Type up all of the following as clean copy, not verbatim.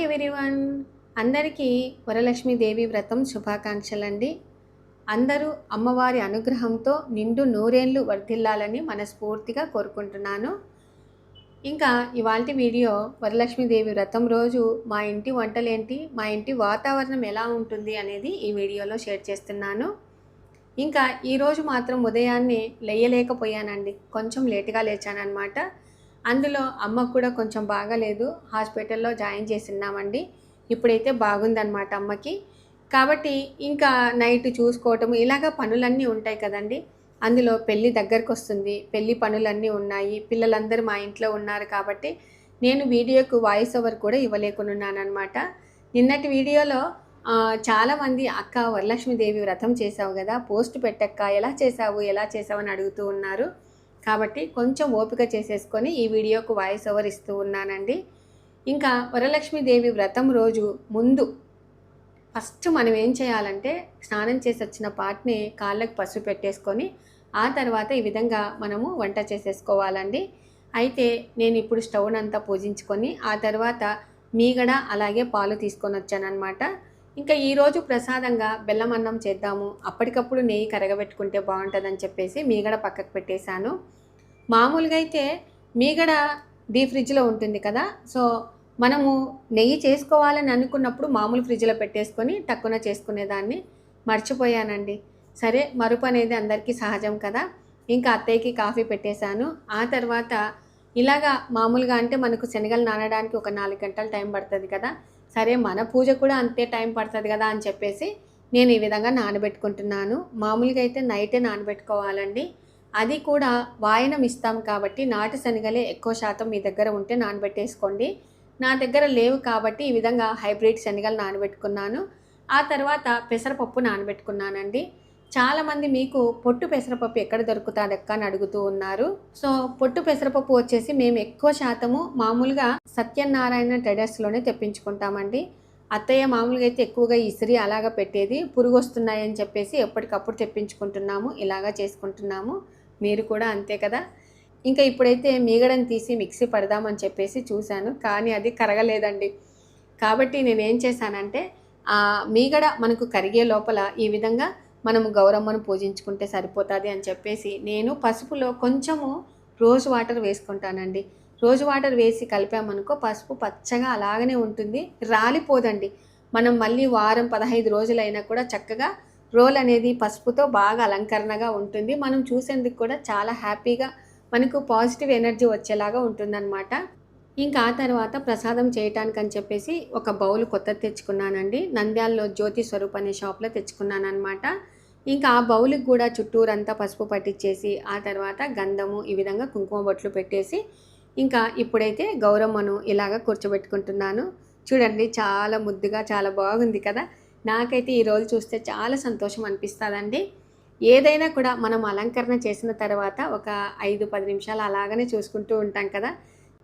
Everyone. అందరికీ వరలక్ష్మీదేవి వ్రతం శుభాకాంక్షలండి. అందరూ అమ్మవారి అనుగ్రహంతో నిండు నూరేళ్లు వర్ధిల్లాలని మనస్ఫూర్తిగా కోరుకుంటున్నాను. ఇంకా ఇవాల్టి వీడియో వరలక్ష్మీదేవి వ్రతం రోజు మా ఇంటి వంటలేంటి, మా ఇంటి వాతావరణం ఎలా ఉంటుంది అనేది ఈ వీడియోలో షేర్ చేస్తున్నాను. ఇంకా ఈరోజు మాత్రం ఉదయాన్నే లేయలేకపోయానండి. కొంచెం లేటుగా లేచానన్నమాట. అందులో అమ్మకు కూడా కొంచెం బాగాలేదు, హాస్పిటల్లో జాయిన్ చేసిన్నామండి. ఇప్పుడైతే బాగుందన్నమాట అమ్మకి. కాబట్టి ఇంకా నైట్ చూసుకోవటము ఇలాగ పనులన్నీ ఉంటాయి కదండి. అందులో పెళ్ళి దగ్గరకు వస్తుంది, పెళ్ళి పనులన్నీ ఉన్నాయి, పిల్లలందరూ మా ఇంట్లో ఉన్నారు. కాబట్టి నేను వీడియోకు వాయిస్ ఓవర్ కూడా ఇవ్వలేకున్నానమాట. నిన్నటి వీడియోలో చాలామంది అక్క వరలక్ష్మీదేవి వ్రతం చేసావు కదా, పోస్ట్ పెట్టక్క, ఎలా చేసావు అని అడుగుతూ ఉన్నారు. కాబట్టి కొంచెం ఓపిక చేసేసుకొని ఈ వీడియోకు వాయిస్ ఓవర్ ఇస్తూ ఉన్నానండి. ఇంకా వరలక్ష్మీదేవి వ్రతం రోజు ముందు ఫస్ట్ మనం ఏం చేయాలంటే స్నానం చేసి వచ్చిన పాటని కాళ్ళకు పసుపు పెట్టేసుకొని ఆ తర్వాత ఈ విధంగా మనము వంట చేసేసుకోవాలండి. అయితే నేను ఇప్పుడు స్టవ్ అంతా పూజించుకొని ఆ తర్వాత మీగడ అలాగే పాలు తీసుకొని వచ్చానమాట. ఇంకా ఈరోజు ప్రసాదంగా బెల్లం అన్నం చేద్దాము, అప్పటికప్పుడు నెయ్యి కరగబెట్టుకుంటే బాగుంటుందని చెప్పేసి మీగడ పక్కకు పెట్టేశాను. మామూలుగా అయితే మీగడ డీప్ ఫ్రిడ్జ్లో ఉంటుంది కదా, సో మనము నెయ్యి చేసుకోవాలని అనుకున్నప్పుడు మామూలు ఫ్రిడ్జ్లో పెట్టేసుకొని టక్కున చేసుకునేదాన్ని, మర్చిపోయానండి. సరే, మరుపు అనేది అందరికీ సహజం కదా. ఇంకా అత్తయ్యకి కాఫీ పెట్టేశాను. ఆ తర్వాత ఇలాగా మామూలుగా అంటే మనకు శనగలు నానడానికి ఒక 4 గంటలు టైం పడుతుంది కదా, సరే మన పూజ కూడా అంతే టైం పడుతుంది కదా అని చెప్పేసి నేను ఈ విధంగా నానబెట్టుకుంటున్నాను. మామూలుగా అయితే నైటే నానబెట్టుకోవాలండి. అది కూడా వాయనం ఇస్తాం కాబట్టి నాటు శనగలే ఎక్కువ శాతం మీ దగ్గర ఉంటే నానబెట్టేసుకోండి. నా దగ్గర లేవు కాబట్టి ఈ విధంగా హైబ్రిడ్ శనగలు నానబెట్టుకున్నాను. ఆ తర్వాత పెసరపప్పు నానబెట్టుకున్నానండి. చాలామంది మీకు పొట్టు పెసరపప్పు ఎక్కడ దొరుకుతుందక్క అని అడుగుతూ ఉన్నారు. సో పొట్టు పెసరపప్పు వచ్చేసి మేము ఎక్కువ శాతము మామూలుగా సత్యనారాయణ ట్రేడర్స్లోనే తెప్పించుకుంటామండి. అత్తయ్య మామూలుగా అయితే ఎక్కువగా ఇసిరి అలాగా పెట్టేది, పురుగు వస్తున్నాయని చెప్పేసి ఎప్పటికప్పుడు తెప్పించుకుంటున్నాము, ఇలాగా చేసుకుంటున్నాము. మీరు కూడా అంతే కదా. ఇంకా ఇప్పుడైతే మీగడని తీసి మిక్సీ పడదామని చెప్పేసి చూశాను, కానీ అది కరగలేదండి. కాబట్టి నేనేం చేశానంటే మీగడ మనకు కరిగే లోపల ఈ విధంగా మనము గౌరమ్మను పూజించుకుంటే సరిపోతుంది అని చెప్పేసి నేను పసుపులో కొంచెము రోజ్ వాటర్ వేసుకుంటానండి. రోజ్ వాటర్ వేసి కలిపామనుకో పసుపు పచ్చగా అలాగనే ఉంటుంది, రాలిపోదండి. మనం మళ్ళీ వారం 15 రోజులైనా కూడా చక్కగా రోల్ అనేది పసుపుతో బాగా అలంకరణగా ఉంటుంది. మనం చూసేందుకు కూడా చాలా హ్యాపీగా మనకు పాజిటివ్ ఎనర్జీ వచ్చేలాగా ఉంటుందన్నమాట. ఇంకా ఆ తర్వాత ప్రసాదం చేయటానికి అని చెప్పేసి ఒక బౌల్ కొత్తది తెచ్చుకున్నానండి. నంద్యాలలో జ్యోతి స్వరూప్ అనే షాప్లో తెచ్చుకున్నానమాట. ఇంకా ఆ బౌల్కి కూడా చుట్టూరంతా పసుపు పట్టించేసి ఆ తర్వాత గంధము ఈ విధంగా కుంకుమ బొట్లు పెట్టేసి ఇంకా ఇప్పుడైతే గౌరమ్మను ఇలాగ కూర్చోబెట్టుకుంటున్నాను. చూడండి, చాలా ముద్దుగా చాలా బాగుంది కదా. నాకైతే ఈ రోజు చూస్తే చాలా సంతోషం అనిపిస్తుందండి. ఏదైనా కూడా మనం అలంకరణ చేసిన తర్వాత ఒక 5-10 నిమిషాలు అలాగనే చూసుకుంటూ ఉంటాం కదా.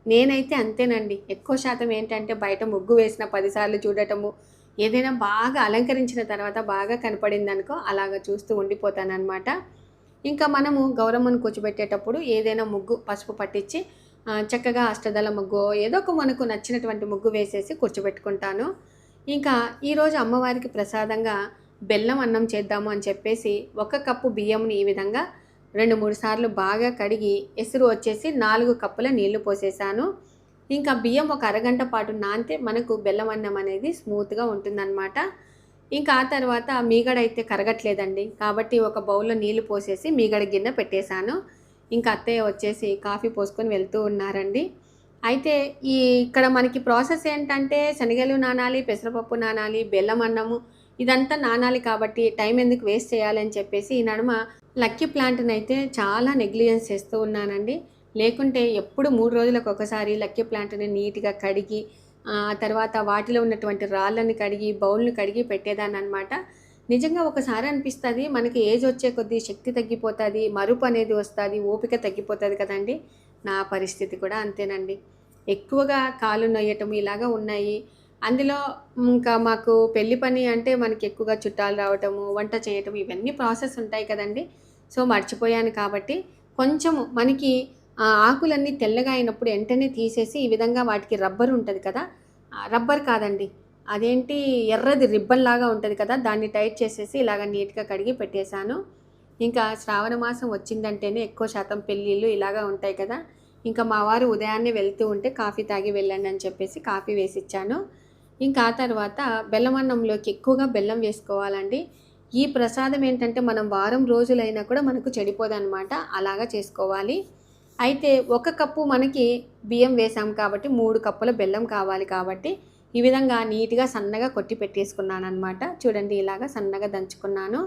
నేనైతే అంతేనండి. ఎక్కువ శాతం ఏంటంటే బయట ముగ్గు వేసిన 10 సార్లు చూడటము, ఏదైనా బాగా అలంకరించిన తర్వాత బాగా కనపడింది అనుకో అలాగ చూస్తూ ఉండిపోతానన్నమాట. ఇంకా మనము గౌరమ్మను కూర్చోబెట్టేటప్పుడు ఏదైనా ముగ్గు పసుపు పట్టించి చక్కగా అష్టదళ ముగ్గు ఏదో ఒక మనకు నచ్చినటువంటి ముగ్గు వేసేసి కూర్చోబెట్టుకుంటాను. ఇంకా ఈరోజు అమ్మవారికి ప్రసాదంగా బెల్లం అన్నం చేద్దాము అని చెప్పేసి 1 కప్పు బియ్యంని ఈ విధంగా 2-3 సార్లు బాగా కడిగి ఎసురు వచ్చేసి 4 కప్పుల నీళ్లు పోసేసాను. ఇంకా బియ్యం ఒక అరగంట పాటు నానితే మనకు బెల్లం అన్నం అనేది స్మూత్గా ఉంటుందన్నమాట. ఇంకా ఆ తర్వాత మీగడ అయితే కరగట్లేదండి, కాబట్టి ఒక బౌల్లో నీళ్లు పోసేసి మీగడ గిన్నె పెట్టేశాను. ఇంకా అత్తయ్య వచ్చేసి కాఫీ పోసుకొని వెళ్తూ ఉన్నారండి. అయితే ఇక్కడ మనకి ప్రాసెస్ ఏంటంటే శనగలు నానాలి, పెసరపప్పు నానాలి, బెల్లం అన్నము ఇదంతా నానాలి. కాబట్టి టైం ఎందుకు వేస్ట్ చేయాలని చెప్పేసి ఈ నడుమ లక్కీ ప్లాంట్ని అయితే చాలా నెగ్లిజెన్స్ చేస్తూ ఉన్నానండి. లేకుంటే ఎప్పుడు 3 రోజులకు ఒకసారి లక్కీ ప్లాంట్ని నీట్గా కడిగి ఆ తర్వాత వాటిలో ఉన్నటువంటి రాళ్ళని కడిగి బౌల్ని కడిగి పెట్టేదాన్ని అనమాట. నిజంగా ఒకసారి అనిపిస్తుంది మనకి ఏజ్ వచ్చే కొద్దీ శక్తి తగ్గిపోతుంది, మరుపు అనేది వస్తుంది, ఓపిక తగ్గిపోతుంది కదండి. నా పరిస్థితి కూడా అంతేనండి. ఎక్కువగా కాళ్ళు నొయ్యటం ఇలాగా ఉన్నాయి. అందులో ఇంకా మాకు పెళ్లి పని అంటే మనకి ఎక్కువగా చుట్టాలు రావటము, వంట చేయటం ఇవన్నీ ప్రాసెస్ ఉంటాయి కదండి. సో మర్చిపోయాను. కాబట్టి కొంచెము మనకి ఆకులన్నీ తెల్లగా అయినప్పుడు వెంటనే తీసేసి ఈ విధంగా వాటికి రబ్బర్ ఉంటుంది కదా, రబ్బర్ కాదండి. అదేంటి ఎర్రది రిబ్బన్ లాగా ఉంటది కదా! దాన్ని టైట్ చేసేసి ఇలాగ నీట్‌గా కడిగి పెట్టేశాను. ఇంకా శ్రావణ మాసం వచ్చిందంటేనే ఎక్కువ శాతం పెళ్ళిళ్ళు ఇలాగా ఉంటాయి కదా! ఇంకా మా వారు ఉదయాన్నే వెళ్తూ ఉంటే కాఫీ తాగి వెళ్ళండి అని చెప్పేసి కాఫీ వేసిచ్చాను. ఇంకా ఆ తర్వాత బెల్లం అన్నంలోకి ఎక్కువగా బెల్లం వేసుకోవాలండి. ఈ ప్రసాదం ఏంటంటే మనం వారం రోజులైనా కూడా మనకు చెడిపోదనమాట. అలాగా చేసుకోవాలి. అయితే ఒక కప్పు మనకి బియ్యం వేసాం కాబట్టి 3 కప్పుల బెల్లం కావాలి కాబట్టి ఈ విధంగా నీట్‌గా సన్నగా కొట్టి పెట్టేసుకున్నాననమాట. చూడండి ఇలాగా సన్నగా దంచుకున్నాను.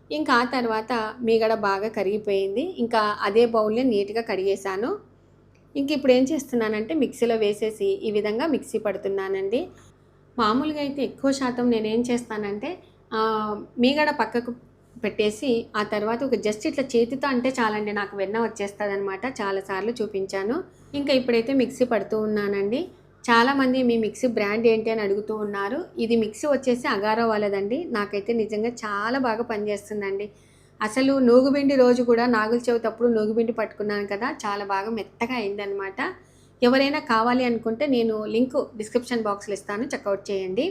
ఇంకా ఆ తర్వాత మీగడ బాగా కరిగిపోయింది. ఇంకా అదే బౌల్‌ని నీట్‌గా కడిగేశాను. ఇంక ఇప్పుడేం చేస్తున్నానంటే మిక్సీలో వేసేసి ఈ విధంగా మిక్సీ పడుతున్నానండి. మామూలుగా అయితే ఎక్కువ శాతం నేనేం చేస్తానంటే మీగడ పక్కకు పెట్టేసి ఆ తర్వాత ఒక జస్ట్ ఇట్లా చేతితో అంటే చాలండి నాకు వెన్న వచ్చేస్తదనమాట. చాలా సార్లు చూపించాను. ఇంకా ఇప్పుడైతే మిక్సీ పడుతూ ఉన్నానండి. చాలామంది మీ మిక్సీ బ్రాండ్ ఏంటి అని అడుగుతూ ఉన్నారు. ఇది మిక్సీ వచ్చేసి అగారో వాళ్ళదండి. నాకైతే నిజంగా చాలా బాగా పనిచేస్తుందండి. అసలు నూగుబిండి రోజు కూడా నాగుల చవితి అప్పుడు నూగుబిండి పట్టుకున్నాను కదా! చాలా బాగా మెత్తగా అయిందనమాట. ఎవరైనా కావాలి అనుకుంటే నేను లింకు డిస్క్రిప్షన్ బాక్స్‌లో ఇస్తాను. చెక్‌ఔట్ చేయండి.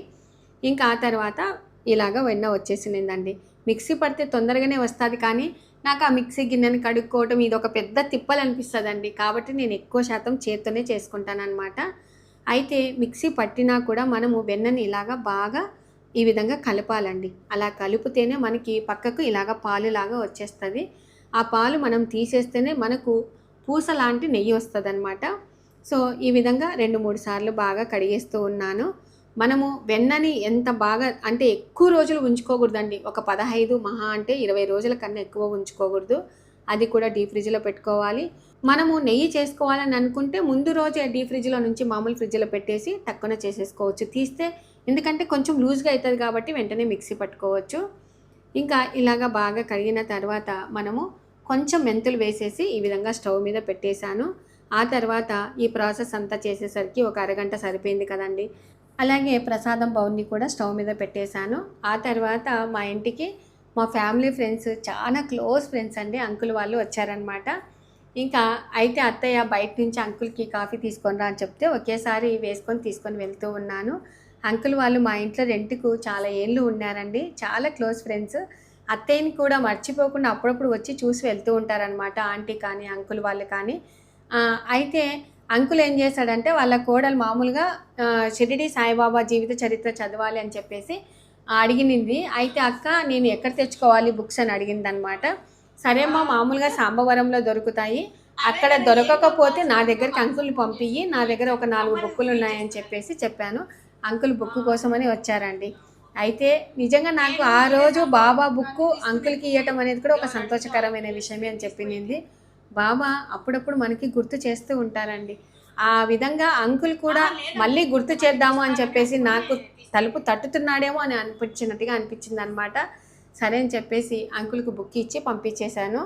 ఇంకా ఆ తర్వాత ఇలాగ వెన్న వచ్చేసిందండి. మిక్సీ పడితే తొందరగానే వస్తది కానీ, నాకు ఆ మిక్సీ గిన్నెని కడుక్కోవటం ఇదొక పెద్ద తిప్పలనిపిస్తదండి. కాబట్టి నేను ఎక్కువ శాతం చేత్తోనే చేసుకుంటాననమాట. అయితే మిక్సీ పట్టినా కూడా మనము వెన్నని ఇలాగ బాగా ఈ విధంగా కలపాలండి. అలా కలిపితేనే మనకి పక్కకు ఇలాగ పాలులాగా వచ్చేస్తది. ఆ పాలు మనం తీసేస్తేనే మనకు పూసలాంటి నెయ్యి వస్తదనమాట. సో, ఈ విధంగా 2, 3 సార్లు బాగా కడిగేస్తూ ఉన్నాను. మనము వెన్నని ఎంత బాగా అంటే ఎక్కువ రోజులు ఉంచుకోకూడదండి. ఒక 15 మహా అంటే 20 రోజుల కన్నా ఎక్కువ ఉంచుకోకూడదు. అది కూడా డీప్ ఫ్రిడ్జ్‌లో పెట్టుకోవాలి. మనము నెయ్యి చేసుకోవాలని అనుకుంటే ముందు రోజే డీప్ ఫ్రిడ్జ్‌లో నుంచి మామూలు ఫ్రిడ్జ్‌లో పెట్టేసి టక్కున చేసేసుకోవచ్చు. తీస్తే ఎందుకంటే కొంచెం లూజ్‌గా అయితది కాబట్టి వెంటనే మిక్సీ పట్టుకోవచ్చు. ఇంకా ఇలాగ బాగా కడిగిన తర్వాత మనము కొంచెం మెంతులు వేసేసి ఈ విధంగా స్టవ్ మీద పెట్టేశాను. ఆ తర్వాత ఈ ప్రాసెస్ అంతా చేసేసరికి ఒక అరగంట సరిపోయింది కదండీ! అలాగే ప్రసాదం బౌల్‌ని కూడా స్టవ్ మీద పెట్టేశాను. ఆ తర్వాత మా ఇంటికి మా ఫ్యామిలీ ఫ్రెండ్స్ చాలా క్లోజ్ ఫ్రెండ్స్ అండి. అంకుల్ వాళ్ళు వచ్చారనమాట. ఇంకా అయితే అత్తయ్య బయట నుంచి అంకుల్‌కి కాఫీ తీసుకొని రా అని చెప్తే ఒకేసారి వేసుకొని తీసుకొని వెళ్తూ ఉన్నాను. అంకుల్ వాళ్ళు మా ఇంట్లో రెంట్‌కు చాలా ఏళ్ళు ఉన్నారండి. చాలా క్లోజ్ ఫ్రెండ్స్. అత్తయ్యని కూడా మర్చిపోకుండా అప్పుడప్పుడు వచ్చి చూసి వెళ్తూ ఉంటారనమాట. ఆంటీ కానీ, అంకుల్ వాళ్ళు కానీ. అయితే అంకుల్ ఏం చేశాడంటే వాళ్ళ కోడలు మామూలుగా షిరిడి సాయిబాబా జీవిత చరిత్ర చదవాలి అని చెప్పేసి అడిగినింది. అయితే అక్క నేను ఎక్కడ తెచ్చుకోవాలి బుక్స్ అని అడిగిందనమాట. సరే అమ్మా మామూలుగా సాంబవరంలో దొరుకుతాయి. అక్కడ దొరకకపోతే నా దగ్గరికి అంకుల్‌ని పంపియ్యి. నా దగ్గర ఒక 4 బుక్కులు ఉన్నాయని చెప్పేసి చెప్పాను. అంకుల్ బుక్ కోసమని వచ్చారండి. అయితే నిజంగా నాకు ఆ రోజు బాబా బుక్కు అంకుల్‌కి ఇయ్యటం అనేది కూడా ఒక సంతోషకరమైన విషయమే అని చెప్పింది. బాబా అప్పుడప్పుడు మనకి గుర్తు చేస్తూ ఉంటారండి. ఆ విధంగా అంకుల్ కూడా మళ్ళీ గుర్తు చేద్దాము అని చెప్పేసి నాకు తలుపు తట్టుతున్నాడేమో అని అనిపించినట్టుగా అనిపించిందనమాట. సరే అని చెప్పేసి అంకుల్‌కి బుక్ ఇచ్చి పంపించేశాను.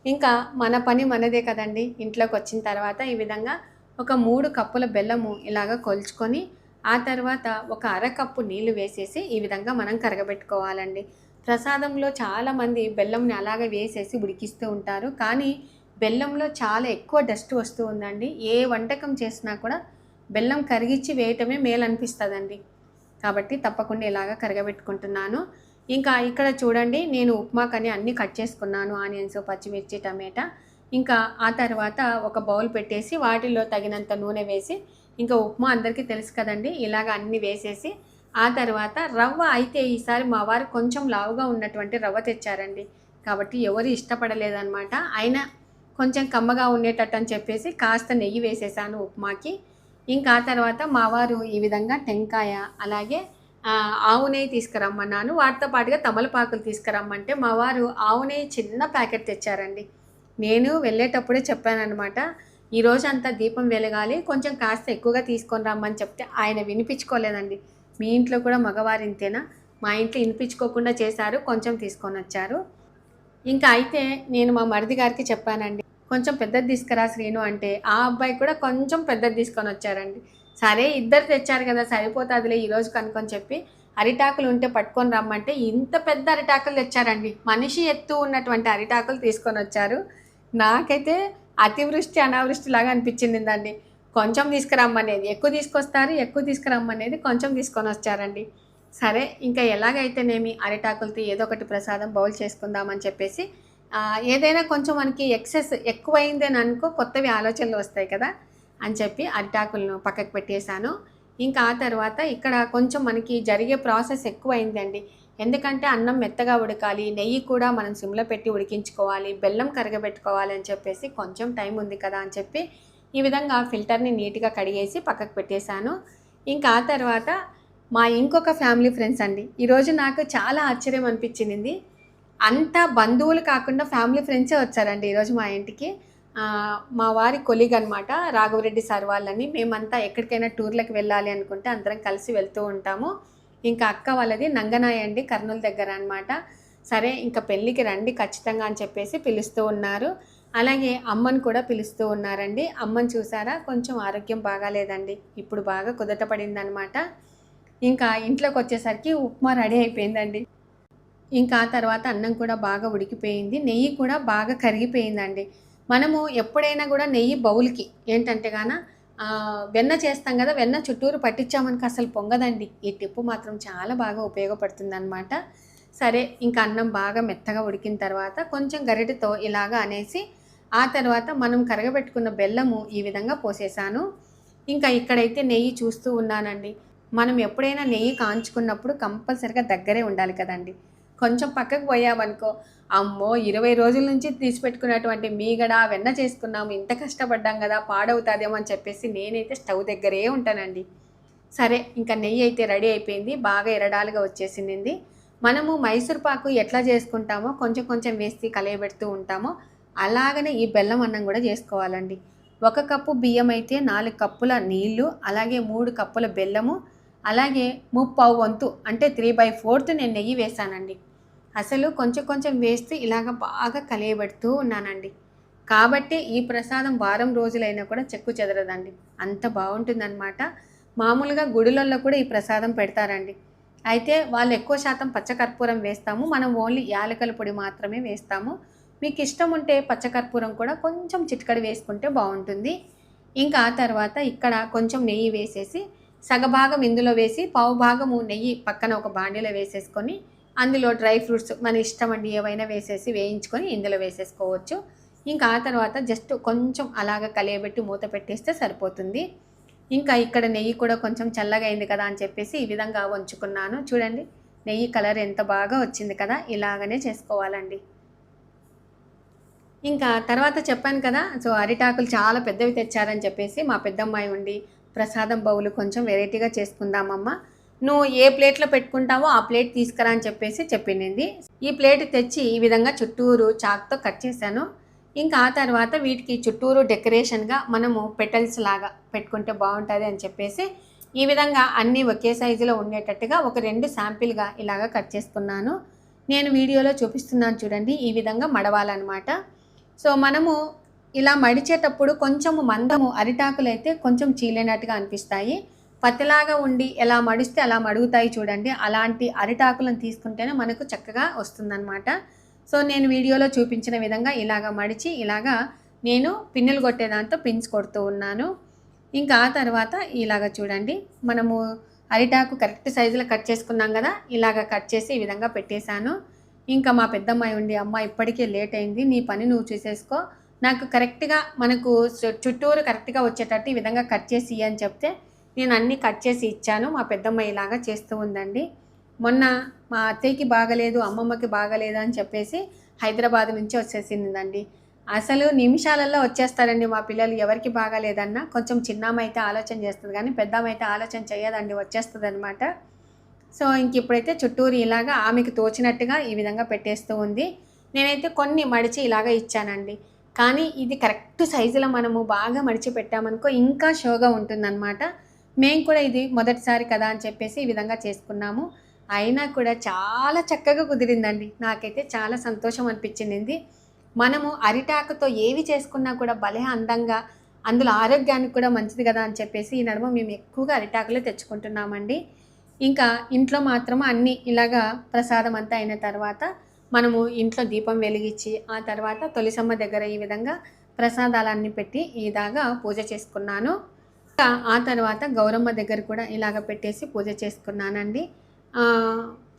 ఇంకా మన పని మనదే కదండీ! ఇంట్లోకొచ్చిన తర్వాత ఈ విధంగా ఒక 3 కప్పుల బెల్లము ఇలాగ కొలుచుకొని, ఆ తర్వాత ఒక అరకప్పు నీళ్లు వేసేసి ఈ విధంగా మనం కరగబెట్టుకోవాలండి. ప్రసాదంలో చాలామంది బెల్లంని అలాగే వేసేసి ఉడికిస్తూ ఉంటారు. కానీ బెల్లంలో చాలా ఎక్కువ డస్ట్ వస్తూ ఉందండి. ఏ వంటకం చేసినా కూడా బెల్లం కరిగిచ్చి వేయటమే మేలనిపిస్తదండి. కాబట్టి తప్పకుండా ఇలాగ కరగబెట్టుకుంటున్నాను. ఇంకా ఇక్కడ చూడండి నేను ఉప్మాకని అన్నీ కట్ చేసుకున్నాను. ఆనియన్స్, పచ్చిమిర్చి, టమాటా. ఇంకా ఆ తర్వాత ఒక బౌల్ పెట్టేసి వాటిలో తగినంత నూనె వేసి, ఇంకా ఉప్మా అందరికీ తెలుసు కదండీ! ఇలాగ అన్నీ వేసేసి, ఆ తర్వాత రవ్వ అయితే ఈసారి మా వారు కొంచెం లావుగా ఉన్నటువంటి రవ్వ తెచ్చారండి. కాబట్టి ఎవరు ఇష్టపడలేదనమాట. అయినా కొంచెం కమ్మగా ఉండేటట్టు అని చెప్పేసి కాస్త నెయ్యి వేసేసాను ఉప్మాకి. ఇంకా ఆ తర్వాత మా వారు ఈ విధంగా టెంకాయ అలాగే ఆవు నెయ్యి తీసుకురమ్మన్నాను. వాటితో పాటుగా తమలపాకులు తీసుకురమ్మంటే మా వారు ఆవు నెయ్యి చిన్న ప్యాకెట్ తెచ్చారండి. నేను వెళ్ళేటప్పుడే చెప్పాననమాట. ఈ రోజంతా దీపం వెలగాలి. కొంచెం కాస్త ఎక్కువగా తీసుకొని రమ్మని చెప్తే ఆయన వినిపించుకోలేదండి. మీ ఇంట్లో కూడా మగవారింతేనా? మా ఇంట్లో వినిపించుకోకుండా చేశారు. కొంచెం తీసుకొనొచ్చారు. ఇంకా అయితే నేను మా మరిది గారికి చెప్పానండి. కొంచెం పెద్దది తీసుకురా శ్రీను అంటే, ఆ అబ్బాయి కూడా కొంచెం పెద్దది తీసుకొనొచ్చారండి. సరే ఇద్దరు తెచ్చారు కదా! సరిపోతాదిలే ఈరోజు కనుకొని చెప్పి, అరిటాకులు ఉంటే పట్టుకొని రమ్మంటే ఇంత పెద్ద అరిటాకులు తెచ్చారండి. మనిషి ఎత్తు ఉన్నటువంటి అరిటాకులు తీసుకొనొచ్చారు. నాకైతే అతివృష్టి, అనావృష్టిలాగా అనిపించిందండి. కొంచెం తీసుకురమ్మనేది ఎక్కువ తీసుకొస్తారు, ఎక్కువ తీసుకురమ్మనేది కొంచెం తీసుకొని వచ్చారండి. సరే ఇంకా ఎలాగైతేనేమి అరిటాకులతో ఏదో ఒకటి ప్రసాదం బౌల్ చేసుకుందామని చెప్పేసి ఏదైనా కొంచెం మనకి ఎక్సెస్ ఎక్కువైందని అనుకో కొత్తవి ఆలోచనలు వస్తాయి కదా అని చెప్పి అరిటాకులను పక్కకు పెట్టేశాను. ఇంకా ఆ తర్వాత ఇక్కడ కొంచెం మనకి జరిగే ప్రాసెస్ ఎక్కువైందండి. ఎందుకంటే అన్నం మెత్తగా ఉడకాలి, నెయ్యి కూడా మనం సిమ్లో పెట్టి ఉడికించుకోవాలి, బెల్లం కరగబెట్టుకోవాలి అని చెప్పేసి కొంచెం టైం ఉంది కదా అని చెప్పి ఈ విధంగా ఫిల్టర్ని నీట్గా కడిగేసి పక్కకు పెట్టేశాను. ఇంకా ఆ తర్వాత మా ఇంకొక ఫ్యామిలీ ఫ్రెండ్స్ అండి. ఈరోజు నాకు చాలా ఆశ్చర్యం అనిపించింది. అంతా బంధువులు కాకుండా ఫ్యామిలీ ఫ్రెండ్సే వచ్చారండి ఈరోజు మా ఇంటికి. మా వారి కొలీగ్ అనమాట, రాఘవరెడ్డి సార్ వాళ్ళని. మేమంతా ఎక్కడికైనా టూర్లకు వెళ్ళాలి అనుకుంటే అందరం కలిసి వెళ్తూ ఉంటాము. ఇంకా అక్క వాళ్ళది నంగనాయ అండి, కర్నూలు దగ్గర అనమాట. సరే ఇంకా పెళ్ళికి రండి ఖచ్చితంగా అని చెప్పేసి పిలుస్తూ ఉన్నారు. అలాగే అమ్మను కూడా పిలుస్తూ ఉన్నారండి. అమ్మని చూసారా, కొంచెం ఆరోగ్యం బాగాలేదండి, ఇప్పుడు బాగా కుదుట పడిందనమాట. ఇంకా ఇంట్లోకి వచ్చేసరికి ఉప్మా రెడీ అయిపోయిందండి. ఇంకా ఆ తర్వాత అన్నం కూడా బాగా ఉడికిపోయింది, నెయ్యి కూడా బాగా కరిగిపోయిందండి. మనము ఎప్పుడైనా కూడా నెయ్యి బౌల్కి ఏంటంటే గాన వెన్న చేస్తాం కదా, వెన్న చుట్టూరు పట్టించామనుకో అసలు పొంగదండి. ఈ టిప్పు మాత్రం చాలా బాగా ఉపయోగపడుతుందన్నమాట. సరే ఇంకా అన్నం బాగా మెత్తగా ఉడికిన తర్వాత కొంచెం గరిటెతో ఇలాగ అనేసి ఆ తర్వాత మనం కరగబెట్టుకున్న బెల్లము ఈ విధంగా పోసేసాను. ఇంకా ఇక్కడైతే నెయ్యి చూస్తూ ఉన్నానండి. మనం ఎప్పుడైనా నెయ్యి కాంచుకున్నప్పుడు కంపల్సరిగా దగ్గరే ఉండాలి కదండి. కొంచెం పక్కకు పోయామనుకో, అమ్మో 20 రోజుల నుంచి తీసి పెట్టుకున్నటువంటి మీగడ వెన్న చేసుకున్నాము, ఇంత కష్టపడ్డాం కదా, పాడవుతుందేమో అని చెప్పేసి నేనైతే స్టవ్ దగ్గరే ఉంటానండి. సరే ఇంకా నెయ్యి అయితే రెడీ అయిపోయింది, బాగా ఎరడాలుగా వచ్చేసింది. మనము మైసూర్ పాకు ఎట్లా చేసుకుంటామో కొంచెం కొంచెం వేసి కలయబెడుతూ ఉంటామో అలాగనే ఈ బెల్లం అన్నం కూడా చేసుకోవాలండి. 1 కప్పు బియ్యం అయితే 4 కప్పుల నీళ్లు, అలాగే 3 కప్పుల బెల్లము, అలాగే 3/4 వంతు అంటే 3/4 నేను నెయ్యి వేసానండి. అసలు కొంచెం కొంచెం వేస్తూ ఇలాగ బాగా కలియబెడుతూ ఉన్నానండి. కాబట్టి ఈ ప్రసాదం వారం రోజులైనా కూడా చెక్కు చెదరదండి, అంత బాగుంటుందన్నమాట. మామూలుగా గుడులలో కూడా ఈ ప్రసాదం పెడతారండి. అయితే వాళ్ళు ఎక్కువ శాతం పచ్చకర్పూరం వేస్తాము, మనం ఓన్లీ యాలకల పొడి మాత్రమే వేస్తాము. మీకు ఇష్టం ఉంటే పచ్చకర్పూరం కూడా కొంచెం చిటికెడు వేసుకుంటే బాగుంటుంది. ఇంకా ఆ తర్వాత ఇక్కడ కొంచెం నెయ్యి వేసేసి సగభాగం ఇందులో వేసి పావు భాగము నెయ్యి పక్కన ఒక బాండీలో వేసేసుకొని అందులో డ్రై ఫ్రూట్స్ మన ఇష్టం అండి ఏవైనా వేసేసి వేయించుకొని ఇందులో వేసేసుకోవచ్చు. ఇంకా ఆ తర్వాత జస్ట్ కొంచెం అలాగ కలియబెట్టి మూత పెట్టేస్తే సరిపోతుంది. ఇంకా ఇక్కడ నెయ్యి కూడా కొంచెం చల్లగా అయింది కదా అని చెప్పేసి ఈ విధంగా వంచుకున్నాను. చూడండి నెయ్యి కలర్ ఎంత బాగా వచ్చింది కదా, ఇలాగనే చేసుకోవాలండి. ఇంకా తర్వాత చెప్పాను కదా, సో అరిటాకులు చాలా పెద్దవి తెచ్చారని చెప్పేసి మా పెద్దమ్మాయి ఉండి ప్రసాదం బౌలు కొంచెం వెరైటీగా చేసుకుందామమ్మ, నువ్వు ఏ ప్లేట్లో పెట్టుకుంటావో ఆ ప్లేట్ తీసుకురా అని చెప్పేసి చెప్పింది. ఈ ప్లేట్ తెచ్చి ఈ విధంగా చుట్టూరు చాక్తో కట్ చేశాను. ఇంకా ఆ తర్వాత వీటికి చుట్టూరు డెకరేషన్గా మనము పెటల్స్ లాగా పెట్టుకుంటే బాగుంటుంది అని చెప్పేసి ఈ విధంగా అన్నీ ఒకే సైజులో ఉండేటట్టుగా ఒక 2 శాంపిల్గా ఇలాగ కట్ చేసుకున్నాను. నేను వీడియోలో చూపిస్తున్నాను చూడండి, ఈ విధంగా మడవాలన్నమాట. సో మనము ఇలా మడిచేటప్పుడు కొంచెము మందము అరిటాకులు అయితే కొంచెం చీలినట్టుగా అనిపిస్తాయి. పత్తిలాగా ఉండి ఎలా మడిస్తే అలా మడుగుతాయి చూడండి, అలాంటి అరిటాకులను తీసుకుంటేనే మనకు చక్కగా వస్తుందన్నమాట. సో నేను వీడియోలో చూపించిన విధంగా ఇలాగ మడిచి ఇలాగా నేను పిన్నులు కొట్టేదాంతో పిన్స్ కొడుతూ ఉన్నాను. ఇంకా ఆ తర్వాత ఇలాగ చూడండి, మనము అరిటాకు కరెక్ట్ సైజులో కట్ చేసుకున్నాం కదా, ఇలాగ కట్ చేసి ఈ విధంగా పెట్టేశాను. ఇంకా మా పెద్దమ్మాయి ఉండి, అమ్మ ఇప్పటికే లేట్ అయింది, నీ పని నువ్వు చూసేసుకో, నాకు కరెక్ట్గా మనకు చుట్టూరు కరెక్ట్గా వచ్చేటట్టు ఈ విధంగా కట్ చేసి అని చెప్తే నేను అన్నీ కట్ చేసి ఇచ్చాను. మా పెద్దమ్మాయి ఇలాగా చేస్తూ ఉందండి. మొన్న మా అత్తయ్యకి బాగలేదు, అమ్మమ్మకి బాగలేదు అని చెప్పేసి హైదరాబాద్ నుంచి వచ్చేసిందండి. అసలు నిమిషాలలో వచ్చేస్తారండి మా పిల్లలు, ఎవరికి బాగాలేదన్నా. కొంచెం చిన్నమ్మ అయితే ఆలోచన చేస్తుంది కానీ పెద్దమ్మ అయితే ఆలోచన చేయదండి, వచ్చేస్తుంది అనమాట. సో ఇంక ఇప్పుడైతే చుట్టూరు ఇలాగా ఆమెకు తోచినట్టుగా ఈ విధంగా పెట్టేస్తూ ఉంది. నేనైతే కొన్ని మడిచి ఇలాగ ఇచ్చానండి. కానీ ఇది కరెక్ట్ సైజులో మనము బాగా మడిచి పెట్టామనుకో ఇంకా షోగా ఉంటుందన్నమాట. మేము కూడా ఇది మొదటిసారి కదా అని చెప్పేసి ఈ విధంగా చేసుకున్నాము. అయినా కూడా చాలా చక్కగా కుదిరిందండి, నాకైతే చాలా సంతోషం అనిపించింది. మనము అరిటాకుతో ఏవి చేసుకున్నా కూడా భలే అందంగా, అందులో ఆరోగ్యానికి కూడా మంచిది కదా అని చెప్పేసి ఈ నడుమ మేము ఎక్కువగా అరిటాకులే తెచ్చుకుంటున్నామండి. ఇంకా ఇంట్లో మాత్రం అన్నీ ఇలాగా ప్రసాదం అంతా అయిన తర్వాత మనము ఇంట్లో దీపం వెలిగించి ఆ తర్వాత తులసమ్మ దగ్గర ఈ విధంగా ప్రసాదాలన్నీ పెట్టి ఇలాగా పూజ చేసుకున్నాను. ఆ తర్వాత గౌరమ్మ దగ్గర కూడా ఇలాగ పెట్టేసి పూజ చేసుకున్నానండి.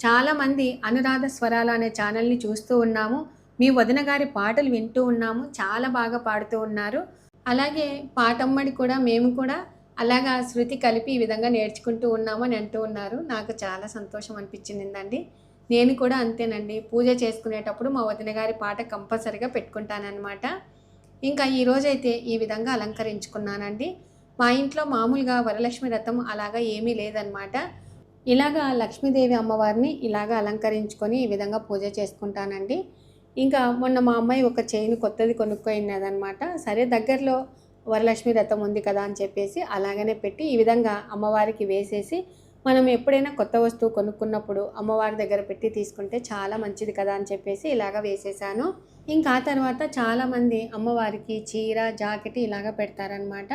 చాలామంది అనురాధ స్వరాలు అనే ఛానల్ని చూస్తూ ఉన్నాము. మీ వదిన గారి పాటలు వింటూ ఉన్నాము. చాలా బాగా పాడుతూ ఉన్నారు. అలాగే పాటమ్మడి కూడా మేము కూడా అలాగా శృతి కలిపి ఈ విధంగా నేర్చుకుంటూ ఉన్నాము అని అంటూ ఉన్నారు. నాకు చాలా సంతోషం అనిపించిందండి. నేను కూడా అంతేనండి, పూజ చేసుకునేటప్పుడు మా వదిన గారి పాట కంపల్సరిగా పెట్టుకుంటానన్నమాట. ఇంకా ఈరోజైతే ఈ విధంగా అలంకరించుకున్నానండి. మా ఇంట్లో మామూలుగా వరలక్ష్మి వ్రతం అలాగా ఏమీ లేదనమాట. ఇలాగా లక్ష్మీదేవి అమ్మవారిని ఇలాగ అలంకరించుకొని ఈ విధంగా పూజ చేసుకుంటానండి. ఇంకా మొన్న మా అమ్మాయి ఒక చైన్ కొత్తది కొనుక్కోయినదనమాట. సరే దగ్గరలో వరలక్ష్మి వ్రతం ఉంది కదా అని చెప్పేసి అలాగనే పెట్టి ఈ విధంగా అమ్మవారికి వేసేసి, మనం ఎప్పుడైనా కొత్త వస్తువు కొనుక్కున్నప్పుడు అమ్మవారి దగ్గర పెట్టి తీసుకుంటే చాలా మంచిది కదా అని చెప్పేసి ఇలాగ వేసేసాను. ఇంకా ఆ తర్వాత చాలామంది అమ్మవారికి చీర జాకెట్ ఇలాగ పెడతారనమాట.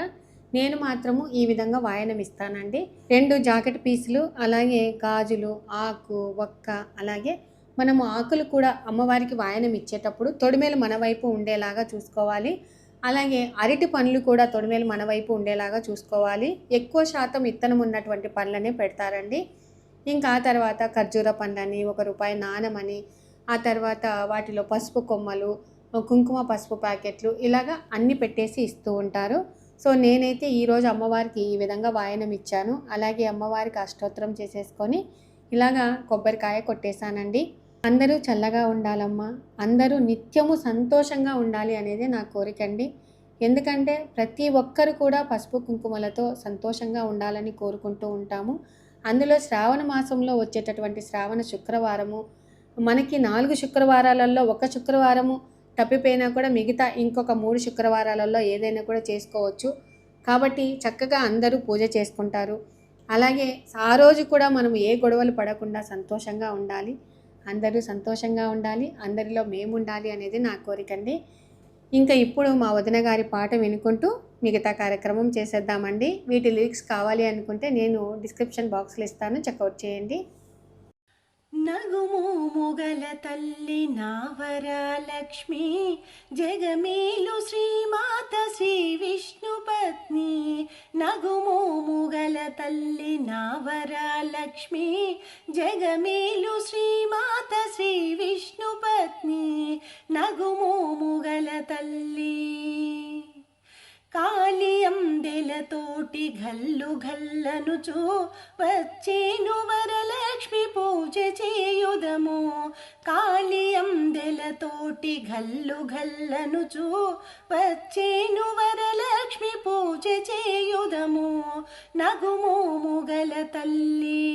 నేను మాత్రము ఈ విధంగా వాయనం ఇస్తానండి. 2 జాకెట్ పీసులు, అలాగే గాజులు, ఆకు, ఒక్క, అలాగే మనము ఆకులు కూడా అమ్మవారికి వాయనం ఇచ్చేటప్పుడు తొడిమేలు మన వైపు ఉండేలాగా చూసుకోవాలి. అలాగే అరటి పండ్లు కూడా తొడిమేలు మన వైపు ఉండేలాగా చూసుకోవాలి. ఎక్కువ శాతం ఇత్తనం ఉన్నటువంటి పండ్లనే పెడతారండి. ఇంకా ఆ తర్వాత ఖర్జూర పండ్లని, ₹1 నాణమని, ఆ తర్వాత వాటిలో పసుపు కొమ్మలు, కుంకుమ పసుపు ప్యాకెట్లు ఇలాగా అన్నీ పెట్టేసి ఇస్తూ ఉంటారు. సో నేనైతే ఈరోజు అమ్మవారికి ఈ విధంగా వాయనం ఇచ్చాను. అలాగే అమ్మవారికి అష్టోత్తరం చేసేసుకొని ఇలాగా కొబ్బరికాయ కొట్టేశానండి. అందరూ చల్లగా ఉండాలమ్మా, అందరూ నిత్యము సంతోషంగా ఉండాలి అనేది నా కోరికండి. ఎందుకంటే ప్రతి ఒక్కరు కూడా పసుపు కుంకుమలతో సంతోషంగా ఉండాలని కోరుకుంటూ ఉంటాము. అందులో శ్రావణ మాసంలో వచ్చేటటువంటి శ్రావణ శుక్రవారము, మనకి 4 శుక్రవారాలలో ఒక శుక్రవారము తప్పిపోయినా కూడా మిగతా ఇంకొక 3 శుక్రవారాలలో ఏదైనా కూడా చేసుకోవచ్చు. కాబట్టి చక్కగా అందరూ పూజ చేసుకుంటారు. అలాగే ఆ రోజు కూడా మనం ఏ గొడవలు పడకుండా సంతోషంగా ఉండాలి. అందరూ సంతోషంగా ఉండాలి, అందరిలో మేము ఉండాలి అనేది నా కోరికండి. ఇంకా ఇప్పుడు మా వదిన గారి పాట వినుకుంటూ మిగతా కార్యక్రమం చేసేద్దామండి. వీటి లిరిక్స్ కావాలి అనుకుంటే నేను డిస్క్రిప్షన్ బాక్స్లో ఇస్తాను, చెక్అవుట్ చేయండి. నగుమోముగల తల్లి నావరలక్ష్మి, జగమేలు శ్రీమాత శ్రీ విష్ణు పత్ని. నగుమోముగల తల్లి నావరలక్ష్మి, జగమేలు శ్రీమాత శ్రీ విష్ణు పత్ని. నగుమోముగల తల్లి కాళియందెలతోటి ఘల్లు ఘల్లనుచు వచ్చేను వరలక్ష్మి పూజ చేయుదము. కాళియందెలతోటి ఘల్లు ఘల్లనుచు వచ్చేను వరలక్ష్మి పూజ చేయుదము. నగుమోముగల తల్లి,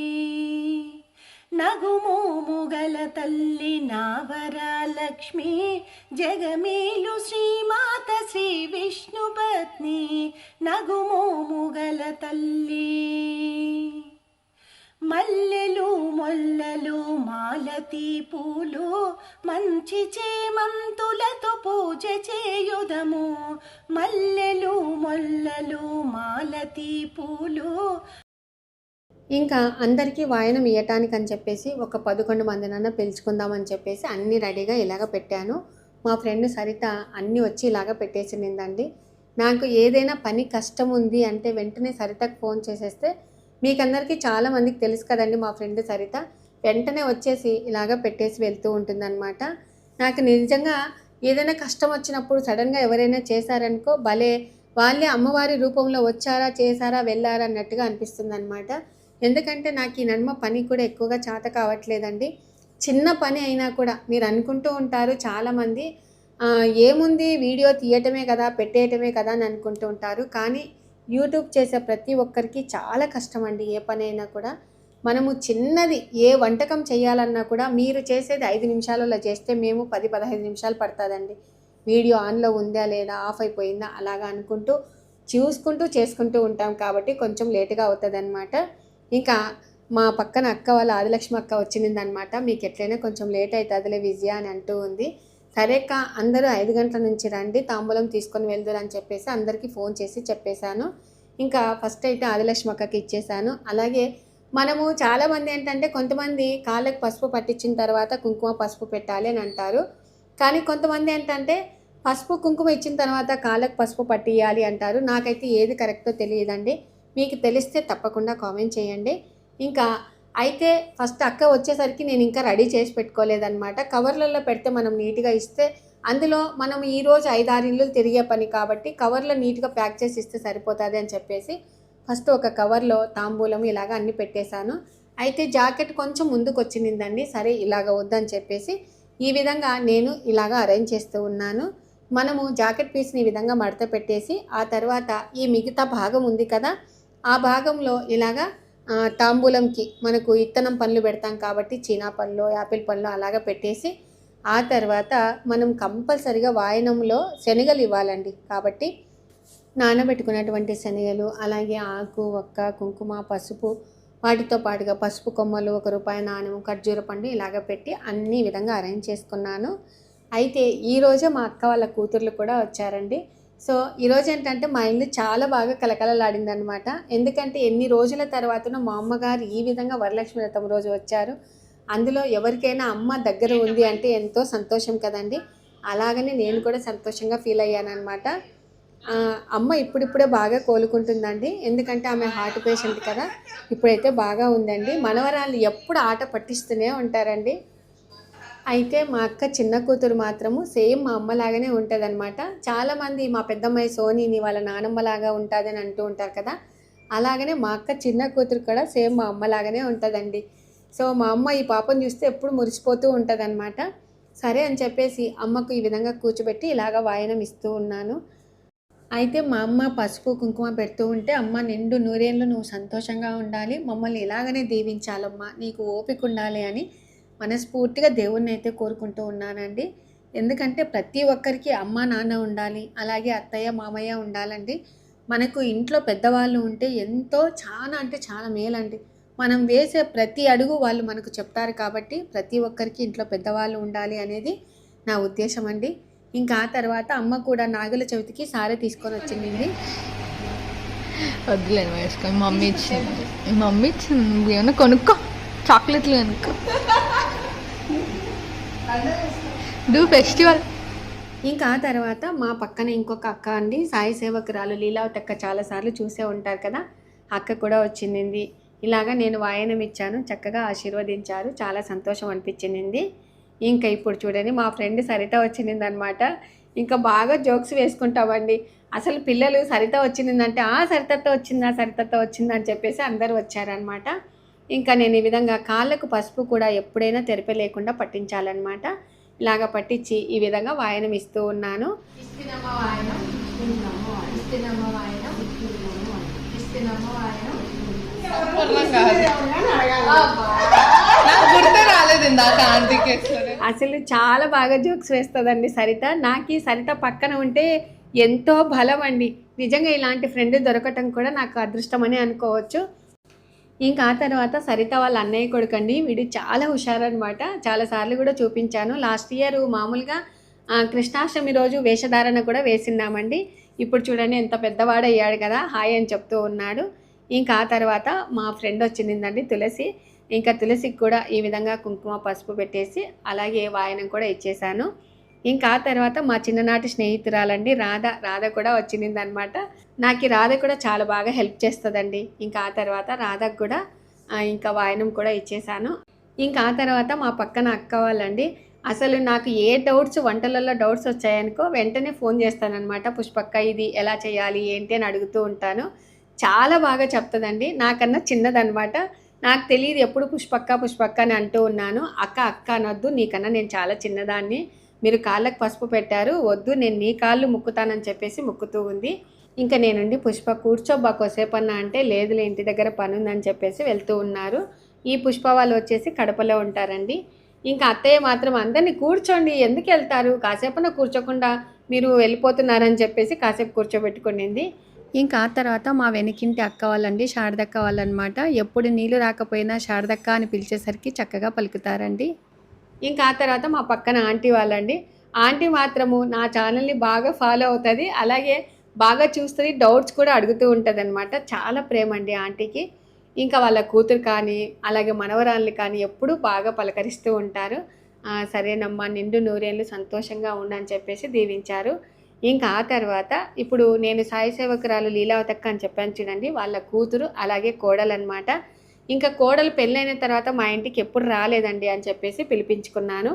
నగుమోముగల తల్లి నావరలక్ష్మి, జగమేలు శ్రీమాత శ్రీ విష్ణు పత్ని. నగుమోముగల తల్లి మల్లెలు మొల్లలు మాలతీ పూలు, మంచి చేమంతులతో పూజ చేయుదము. మల్లెలు మొల్లలు మాలతీ పూలు. ఇంకా అందరికీ వాయనం ఇవ్వటానికి అని చెప్పేసి ఒక 11 మందినన్నా పిలుచుకుందామని చెప్పేసి అన్నీ రెడీగా ఇలాగ పెట్టాను. మా ఫ్రెండ్ సరిత అన్నీ వచ్చి ఇలాగ పెట్టేసిందండి. నాకు ఏదైనా పని కష్టం ఉంది అంటే వెంటనే సరితకు ఫోన్ చేసేస్తే, మీకందరికీ చాలామందికి తెలుసు కదండి మా ఫ్రెండ్ సరిత, వెంటనే వచ్చేసి ఇలాగ పెట్టేసి వెళ్తూ ఉంటుందన్నమాట. నాకు నిజంగా ఏదైనా కష్టం వచ్చినప్పుడు సడన్గా ఎవరైనా చేశారనుకో, భలే వాళ్ళే అమ్మవారి రూపంలో వచ్చారా, చేశారా, వెళ్ళారా అన్నట్టుగా అనిపిస్తుంది అనమాట. ఎందుకంటే నాకు ఈ నడుమ పని కూడా ఎక్కువగా చేత కావట్లేదండి. చిన్న పని అయినా కూడా మీరు అనుకుంటూ ఉంటారు చాలామంది, ఏముంది వీడియో తీయటమే కదా, పెట్టేయటమే కదా అని అనుకుంటూ ఉంటారు. కానీ యూట్యూబ్ చేసే ప్రతి ఒక్కరికి చాలా కష్టం అండి. ఏ పని అయినా కూడా మనము చిన్నది ఏ వంటకం చేయాలన్నా కూడా మీరు చేసేది 5 నిమిషాలలో చేస్తే మేము 10-15 నిమిషాలు పడుతుందండి. వీడియో ఆన్లో ఉందా లేదా, ఆఫ్ అయిపోయిందా అలాగా అనుకుంటూ చూసుకుంటూ చేసుకుంటూ ఉంటాం కాబట్టి కొంచెం లేటుగా అవుతుంది అనమాట. ఇంకా మా పక్కన అక్క వాళ్ళ ఆదిలక్ష్మి అక్క వచ్చిందనమాట. మీకు ఎట్లయినా కొంచెం లేట్ అవుతుందిలే విజయ అని అంటూ ఉంది. సరే అక్క, అందరూ 5 గంటల నుంచి రండి, తాంబూలం తీసుకొని వెళ్దురు అని చెప్పేసి అందరికీ ఫోన్ చేసి చెప్పేశాను. ఇంకా ఫస్ట్ అయితే ఆదిలక్ష్మి అక్కకి ఇచ్చేసాను. అలాగే మనము చాలామంది ఏంటంటే, కొంతమంది కాళ్ళకి పసుపు పట్టించిన తర్వాత కుంకుమ పసుపు పెట్టాలి అని అంటారు. కానీ కొంతమంది ఏంటంటే పసుపు కుంకుమ ఇచ్చిన తర్వాత కాళ్ళకు పసుపు పట్టియాలి అంటారు. నాకైతే ఏది కరెక్టో తెలియదండి. మీకు తెలిస్తే తప్పకుండా కామెంట్ చేయండి. ఇంకా అయితే ఫస్ట్ అక్క వచ్చేసరికి నేను ఇంకా రెడీ చేసి పెట్టుకోలేదన్నమాట. కవర్లలో పెడితే మనం నీట్గా ఇస్తే అందులో మనం ఈరోజు 5-6 ఇల్లు తిరిగే పని కాబట్టి కవర్లో నీట్గా ప్యాక్ చేసి ఇస్తే సరిపోతుంది అని చెప్పేసి ఫస్ట్ ఒక కవర్లో తాంబూలం ఇలాగ అన్నీ పెట్టేశాను. అయితే జాకెట్ కొంచెం ముందుకు వచ్చిందండి. సరే ఇలాగ వద్దని చెప్పేసి ఈ విధంగా నేను ఇలాగ అరేంజ్ చేస్తూ ఉన్నాను. మనము జాకెట్ పీస్ని ఈ విధంగా మడత పెట్టేసి ఆ తర్వాత ఈ మిగతా భాగం ఉంది కదా, ఆ భాగంలో ఇలాగా తాంబూలంకి మనకు ఇత్తనం పళ్ళు పెడతాం కాబట్టి చీనా పళ్ళు, యాపిల్ పళ్ళు అలాగ పెట్టేసి ఆ తర్వాత మనం కంపల్సరిగా వాయనంలో శనగలు ఇవ్వాలండి. కాబట్టి నానబెట్టుకున్నటువంటి శనగలు, అలాగే ఆకు, ఒక్క, కుంకుమ, పసుపు, వాటితో పాటుగా పసుపు కొమ్మలు, ₹1 నాణెం, ఖర్జూర పండు ఇలాగ పెట్టి అన్ని విధంగా అరేంజ్ చేసుకున్నాను. అయితే ఈరోజే మా అక్క వాళ్ళ కూతుర్లు కూడా వచ్చారండి. సో ఈరోజు ఏంటంటే మా ఇల్లు చాలా బాగా కలకలలాడింది అనమాట. ఎందుకంటే ఎన్ని రోజుల తర్వాతనో మా అమ్మగారు ఈ విధంగా వరలక్ష్మి వ్రతం రోజు వచ్చారు. అందులో ఎవరికైనా అమ్మ దగ్గర ఉంది అంటే ఎంతో సంతోషం కదండి. అలాగని నేను కూడా సంతోషంగా ఫీల్ అయ్యాను అనమాట. అమ్మ ఇప్పుడిప్పుడే బాగా కోలుకుంటుందండి. ఎందుకంటే ఆమె హార్ట్ పేషెంట్ కదా, ఇప్పుడైతే బాగా ఉందండి. మనవరాళ్ళు ఎప్పుడు ఆట పట్టిస్తూనే ఉంటారండి. అయితే మా అక్క చిన్న కూతురు మాత్రము సేమ్ మా అమ్మలాగానే ఉంటుందన్నమాట. చాలామంది మా పెద్దమ్మాయి సోనీని వాళ్ళ నానమ్మలాగా ఉంటుందని అంటూ ఉంటారు కదా, అలాగనే మా అక్క చిన్న కూతురు కూడా సేమ్ మా అమ్మలాగానే ఉంటుందండి. సో మా అమ్మ ఈ పాపను చూస్తే ఎప్పుడు మురిసిపోతూ ఉంటుందన్నమాట. సరే అని చెప్పేసి అమ్మకు ఈ విధంగా కూర్చోబెట్టి ఇలాగ వాయనం ఇస్తూ ఉన్నాను. అయితే మా అమ్మ పసుపు కుంకుమ పెడుతూ ఉంటే, అమ్మ నిండు నూరేళ్ళు నువ్వు సంతోషంగా ఉండాలి, మమ్మల్ని ఇలాగనే దీవించాలమ్మా, నీకు ఓపిక ఉండాలి అని మనస్ఫూర్తిగా దేవుణ్ణి అయితే కోరుకుంటూ ఉన్నానండి. ఎందుకంటే ప్రతి ఒక్కరికి అమ్మ నాన్న ఉండాలి, అలాగే అత్తయ్య మామయ్య ఉండాలండి. మనకు ఇంట్లో పెద్దవాళ్ళు ఉంటే ఎంతో చాలా అంటే చాలా మేలండి. మనం వేసే ప్రతి అడుగు వాళ్ళు మనకు చెప్తారు కాబట్టి ప్రతి ఒక్కరికి ఇంట్లో పెద్దవాళ్ళు ఉండాలి అనేది నా ఉద్దేశం అండి. ఇంకా ఆ తర్వాత అమ్మ కూడా నాగుల చవితికి సారీ తీసుకొని వచ్చింది. వద్దులేను వేసుకొని మమ్మీ ఇచ్చింది ఏమన్నా కొనుక్కో, చాక్లెట్లు కొనుక్కో, డూ ఫెస్టివల్. ఇంకా ఆ తర్వాత మా పక్కన ఇంకొక అక్క అండి, సాయి సేవకురాలు లీలావతి అక్క, చాలాసార్లు చూసే ఉంటారు కదా, అక్క కూడా వచ్చింది. ఇలాగా నేను వాయనం ఇచ్చాను, చక్కగా ఆశీర్వదించారు, చాలా సంతోషం అనిపించింది. ఇంకా ఇప్పుడు చూడండి మా ఫ్రెండ్ సరిత వచ్చింది అనమాట. ఇంకా బాగా జోక్స్ వేసుకుంటామండి. అసలు పిల్లలు సరిత వచ్చిందంటే సరితతో వచ్చిందా అని చెప్పేసి అందరూ వచ్చారనమాట. ఇంకా నేను ఈ విధంగా కాళ్ళకు పసుపు కూడా ఎప్పుడైనా తెరపే లేకుండా పట్టించాలన్నమాట. ఇలాగ పట్టించి ఈ విధంగా వాయనం ఇస్తూ ఉన్నాను. అసలు చాలా బాగా జోక్స్ వేస్తుందండి సరిత. నాకు ఈ సరిత పక్కన ఉంటే ఎంతో బలం అండి. నిజంగా ఇలాంటి ఫ్రెండ్ దొరకటం కూడా నాకు అదృష్టం అని అనుకోవచ్చు. ఇంకా ఆ తర్వాత సరిత వాళ్ళ అన్నయ్య కొడుకండి, వీడు చాలా హుషారనమాట. చాలాసార్లు కూడా చూపించాను. లాస్ట్ ఇయర్ మామూలుగా కృష్ణాష్టమి రోజు వేషధారణ కూడా వేసినామండి. ఇప్పుడు చూడండి ఎంత పెద్దవాడయ్యాడు కదా, హాయ్ అని చెప్తూ ఉన్నాడు. ఇంకా ఆ తర్వాత మా ఫ్రెండ్ వచ్చిందండి తులసి. ఇంకా తులసికి కూడా ఈ విధంగా కుంకుమ పసుపు పెట్టేసి అలాగే వాయనం కూడా ఇచ్చేసాను. ఇంకా ఆ తర్వాత మా చిన్ననాటి స్నేహితురాలండి రాధ కూడా వచ్చింది అనమాట. నాకు రాధ కూడా చాలా బాగా హెల్ప్ చేస్తుందండి. ఇంకా ఆ తర్వాత రాధకు కూడా ఇంకా వాయనం కూడా ఇచ్చేసాను. ఇంకా ఆ తర్వాత మా పక్కన అక్క వాళ్ళండి, అసలు నాకు ఏ డౌట్స్ వంటలలో డౌట్స్ వచ్చాయనుకో వెంటనే ఫోన్ చేస్తానన్నమాట. పుష్పక్క ఇది ఎలా చేయాలి ఏంటి అని అడుగుతూ ఉంటాను. చాలా బాగా చెప్తుందండి. నాకన్నా చిన్నదనమాట. నాకు తెలియదు, ఎప్పుడు పుష్పక్క అని అంటూ ఉన్నాను. అక్క అనొద్దు, నీకన్నా నేను చాలా చిన్నదాన్ని, మీరు కాళ్ళకు పసుపు పెట్టారు, వద్దు నేను నీ కాళ్ళు ముక్కుతానని చెప్పేసి ముక్కుతూ ఉంది. ఇంకా నేనుండి పుష్ప కూర్చోబ్బా కొసేపన్నా అంటే లేదులే ఇంటి దగ్గర పని ఉందని చెప్పేసి వెళ్తూ ఉన్నారు. ఈ పుష్ప వాళ్ళు వచ్చేసి కడపలో ఉంటారండి. ఇంకా అత్తయ్య మాత్రం అందరినీ కూర్చోండి, ఎందుకు వెళ్తారు, కాసేపన్నా కూర్చోకుండా మీరు వెళ్ళిపోతున్నారని చెప్పేసి కాసేపు కూర్చోబెట్టుకునింది. ఇంకా ఆ తర్వాత మా వెనకింటి అక్క వాళ్ళండి, శారదక్క వాళ్ళనమాట. ఎప్పుడు నీళ్ళు రాకపోయినా శారదక్క అని పిలిచేసరికి చక్కగా పలుకుతారండి. ఇంకా ఆ తర్వాత మా పక్కన ఆంటీ వాళ్ళండి. ఆంటీ మాత్రము నా ఛానల్ని బాగా ఫాలో అవుతుంది, అలాగే బాగా చూస్తుంది, డౌట్స్ కూడా అడుగుతూ ఉంటుంది అనమాట. చాలా ప్రేమ అండి ఆంటీకి. ఇంకా వాళ్ళ కూతురు కానీ అలాగే మనవరాళ్ళని కానీ ఎప్పుడూ బాగా పలకరిస్తూ ఉంటారు. సరేనమ్మా నిండు నూరేళ్ళు సంతోషంగా ఉండని చెప్పేసి దీవించారు. ఇంకా ఆ తర్వాత ఇప్పుడు నేను సాయి సేవకురాలు లీలావతక్క అని చెప్పాను చూడండి, వాళ్ళ కూతురు అలాగే కోడలన్నమాట. ఇంకా కోడలు పెళ్ళైన తర్వాత మా ఇంటికి ఎప్పుడు రాలేదండి అని చెప్పేసి పిలిపించుకున్నాను.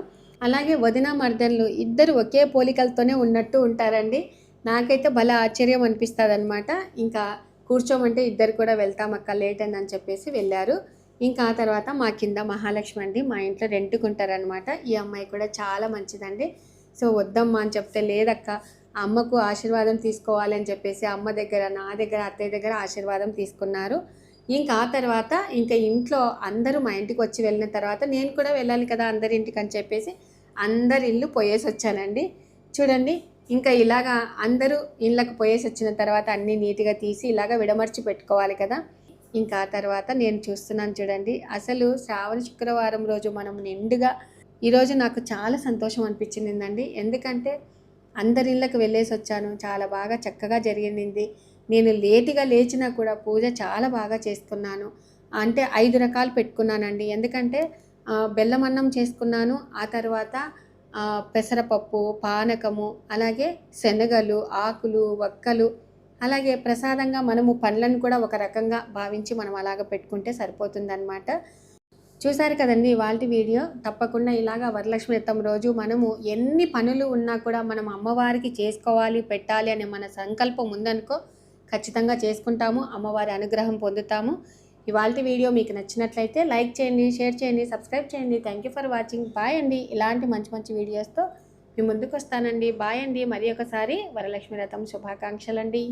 అలాగే వదిన మర్దన్లు ఇద్దరు ఒకే పోలికలతోనే ఉన్నట్టు ఉంటారండి. నాకైతే భలే ఆశ్చర్యం అనిపిస్తుంది అనమాట. ఇంకా కూర్చోమంటే ఇద్దరు కూడా వెళ్తామక్క లేట్ అని చెప్పేసి వెళ్ళారు. ఇంకా ఆ తర్వాత మా కింద మహాలక్ష్మి అండి మా ఇంట్లో రెంట్కుంటారనమాట. ఈ అమ్మాయి కూడా చాలా మంచిదండి. సో వద్దమ్మా అని చెప్తే లేదక్క అమ్మకు ఆశీర్వాదం తీసుకోవాలని చెప్పేసి అమ్మ దగ్గర, నా దగ్గర, అత్తయ్య దగ్గర ఆశీర్వాదం తీసుకున్నారు. ఇంకా ఆ తర్వాత ఇంకా ఇంట్లో అందరూ మా ఇంటికి వచ్చి వెళ్ళిన తర్వాత నేను కూడా వెళ్ళాలి కదా అందరి ఇంటికి అని చెప్పేసి అందరి ఇల్లు పోయేసి వచ్చానండి. చూడండి ఇంకా ఇలాగా అందరూ ఇళ్ళకు పోయేసి వచ్చిన తర్వాత అన్నీ నీట్గా తీసి ఇలాగ విడమర్చి పెట్టుకోవాలి కదా. ఇంకా ఆ తర్వాత నేను చూస్తున్నాను చూడండి, అసలు శ్రావణ శుక్రవారం రోజు మనం నిండుగా ఈరోజు నాకు చాలా సంతోషం అనిపించిందండి. ఎందుకంటే అందరి ఇళ్ళకి వెళ్ళేసి వచ్చాను, చాలా బాగా చక్కగా జరిగింది. నేను లేటుగా లేచినా కూడా పూజ చాలా బాగా చేసుకున్నాను. అంటే 5 రకాలు పెట్టుకున్నానండి. ఎందుకంటే బెల్లం అన్నం చేసుకున్నాను, ఆ తర్వాత పెసరపప్పు, పానకము, అలాగే శనగలు, ఆకులు, వక్కలు, అలాగే ప్రసాదంగా మనము పండ్లను కూడా ఒక రకంగా భావించి మనం అలాగ పెట్టుకుంటే సరిపోతుందన్నమాట. చూసారు కదండి ఇవాళ వీడియో. తప్పకుండా ఇలాగా వరలక్ష్మి వ్రతం రోజు మనము ఎన్ని పనులు ఉన్నా కూడా మనం అమ్మవారికి చేసుకోవాలి, పెట్టాలి అనే మన సంకల్పం ఉందనుకో ఖచ్చితంగా చేసుకుంటాము, అమ్మవారి అనుగ్రహం పొందుతాము. ఇవాళ వీడియో మీకు నచ్చినట్లయితే లైక్ చేయండి, షేర్ చేయండి, సబ్స్క్రైబ్ చేయండి. Thank you for watching. Bye అండి. ఇలాంటి మంచి మంచి వీడియోస్తో మీ ముందుకు వస్తానండి. బాయ్ అండి. మరి ఒకసారి వరలక్ష్మి వ్రతం శుభాకాంక్షలండి.